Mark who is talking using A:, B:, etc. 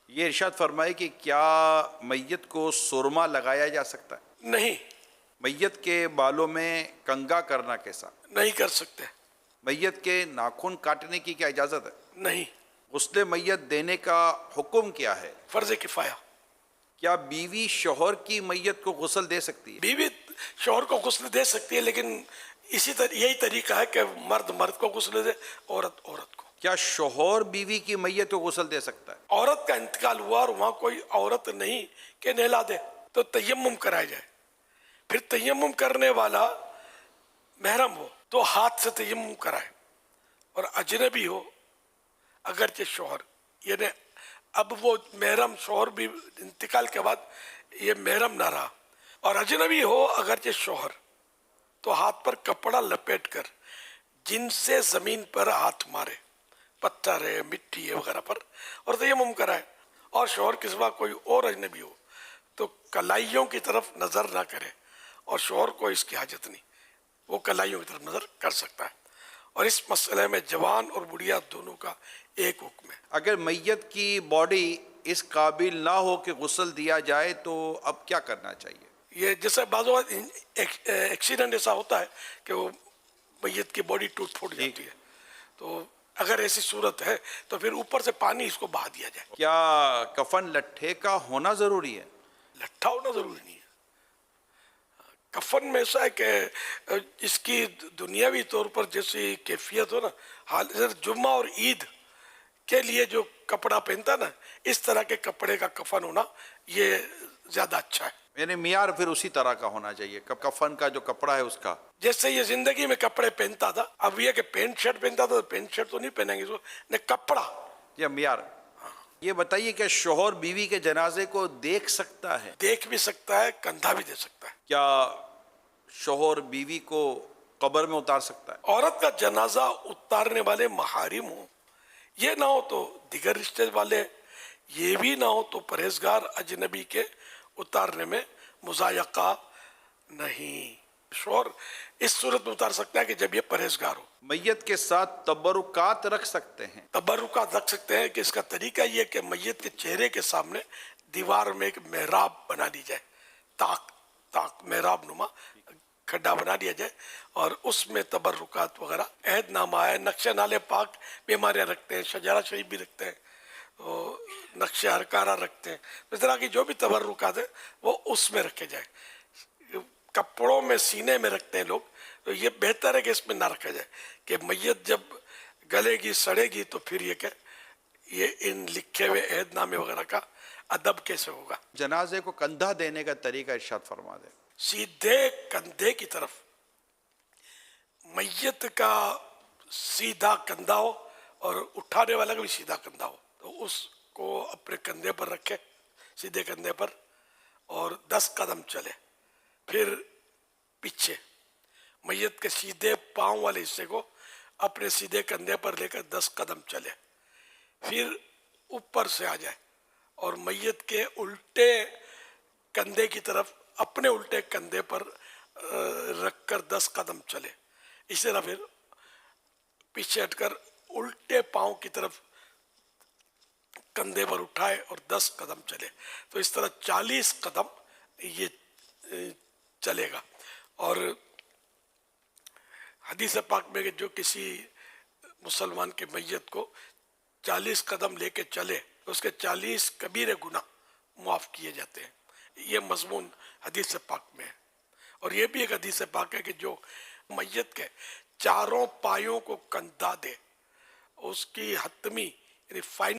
A: یہ ارشاد فرمائے کہ کیا میت کو سرما لگایا جا سکتا ہے؟
B: نہیں،
A: میت کے بالوں میں کنگا کرنا کیسا؟
B: نہیں کر سکتے،
A: میت کے ناخن کاٹنے کی کیا اجازت ہے؟
B: نہیں،
A: غسل میت دینے کا حکم کیا ہے؟
B: فرض کفایہ۔
A: کیا بیوی شوہر کی میت کو غسل دے سکتی ہے؟
B: بیوی شوہر کو غسل دے سکتی ہے، لیکن یہی طریقہ ہے کہ مرد مرد کو غسل دے، عورت عورت کو۔
A: کیا شوہر بیوی کی میت کو غسل دے سکتا ہے؟
B: عورت کا انتقال ہوا اور وہاں کوئی عورت نہیں کہ نہلا دے تو تیمم کرایا جائے، پھر تیمم کرنے والا محرم ہو تو ہاتھ سے تیمم کرائے، اور اجنبی ہو اگرچہ شوہر، یعنی اب وہ محرم شوہر بھی انتقال کے بعد یہ محرم نہ رہا، اور اجنبی ہو اگرچہ شوہر تو ہاتھ پر کپڑا لپیٹ کر جن سے زمین پر ہاتھ مارے، پتھر ہے، مٹی ہے وغیرہ پر، اور تیمم کرائے، اور شوہر کے سوا کوئی اور اجنبی ہو تو کلائیوں کی طرف نظر نہ کرے، اور شوہر کو اس کی حاجت نہیں، وہ کلائیوں کی طرف نظر کر سکتا ہے، اور اس مسئلے میں جوان اور بڑھیا دونوں کا ایک حکم ہے۔
A: اگر میت کی باڈی اس قابل نہ ہو کہ غسل دیا جائے تو اب کیا کرنا چاہیے؟
B: یہ جیسے بعض اوقات ایکسیڈنٹ ایسا ہوتا ہے کہ وہ میت کی باڈی ٹوٹ پھوٹ جاتی ہے، تو اگر ایسی صورت ہے تو پھر اوپر سے پانی اس کو بہا دیا جائے۔
A: کیا کفن لٹھے کا ہونا ضروری ہے؟
B: لٹھا ہونا ضروری نہیں ہے، کفن میں ایسا ہے کہ اس کی دنیاوی طور پر جیسی کیفیت ہو نا، حال جمعہ اور عید کے لیے جو کپڑا پہنتا نا، اس طرح کے کپڑے کا کفن ہونا یہ زیادہ اچھا ہے۔
A: یعنی معیار پھر اسی طرح کا ہونا چاہیے، کفن کا جو کپڑا ہے اس کا۔
B: جیسے یہ زندگی میں کپڑے پہنتا تھا، اب یہ کہ پینٹ شرٹ پہنتا تھا تو پینٹ شرٹ تو نہیں پہنیں گے اس کو، نہیں کپڑا۔
A: یہ معیار۔ یہ بتائیے کہ شوہر بیوی کے جنازے کو دیکھ سکتا ہے؟
B: دیکھ بھی سکتا ہے، کندھا بھی دے سکتا ہے۔
A: کیا شوہر بیوی کو قبر میں اتار سکتا ہے؟
B: عورت کا جنازہ اتارنے والے محارم ہوں، یہ نہ ہو تو دیگر رشتے والے، یہ بھی نہ ہو تو پرہیزگار اجنبی کے اتارنے میں مضایقہ نہیں۔ شوہر اس صورت میں اتار سکتا ہے کہ جب یہ پرہیزگار ہو۔
A: میت کے ساتھ تبرکات رکھ سکتے ہیں؟
B: تبرکات رکھ سکتے ہیں کہ اس کا طریقہ یہ کہ میت کے چہرے کے سامنے دیوار میں ایک محراب بنا دی جائے، تاک محراب نما کھڈا بنا دیا جائے، اور اس میں تبرکات وغیرہ، عہد نامہ ہے، نقش نالے پاک بھی ہمارے یہاں رکھتے ہیں، شجرہ شریف بھی رکھتے ہیں، نقش ہرکارہ رکھتے ہیں، اس طرح کی جو بھی تبرکات ہیں وہ اس میں رکھے جائے۔ کپڑوں میں سینے میں رکھتے ہیں لوگ، تو یہ بہتر ہے کہ اس میں نہ رکھا جائے، کہ میت جب گلے گی سڑے گی تو پھر یہ کہ یہ ان لکھے ہوئے عہد نامے وغیرہ کا ادب کیسے ہوگا۔
A: جنازے کو کندھا دینے کا طریقہ ارشاد فرما دیں۔
B: سیدھے کندھے کی طرف، میت کا سیدھا کندھا ہو اور اٹھانے والا کا بھی سیدھا کندھا ہو، تو اس کو اپنے کندھے پر رکھے، سیدھے کندھے پر، اور 10 قدم چلے، پھر پیچھے میت کے سیدھے پاؤں والے حصے کو اپنے سیدھے کندھے پر لے کر 10 قدم چلے، پھر اوپر سے آ جائے اور میت کے الٹے کندھے کی طرف اپنے الٹے کندھے پر رکھ کر 10 قدم چلے، اسی طرح پھر پیچھے ہٹ کر الٹے پاؤں کی طرف کندھے پر اٹھائے اور 10 قدم چلے، تو اس طرح 40 قدم یہ چلے گا۔ اور حدیث پاک میں کہ جو کسی مسلمان کے میت کو 40 قدم لے کے چلے تو اس کے 40 کبیرے گناہ معاف کیے جاتے ہیں، یہ مضمون حدیث پاک میں ہے۔ اور یہ بھی ایک حدیث پاک ہے کہ جو میت کے چاروں پایوں کو کندھا دے، اس کی حتمی یعنی فائنل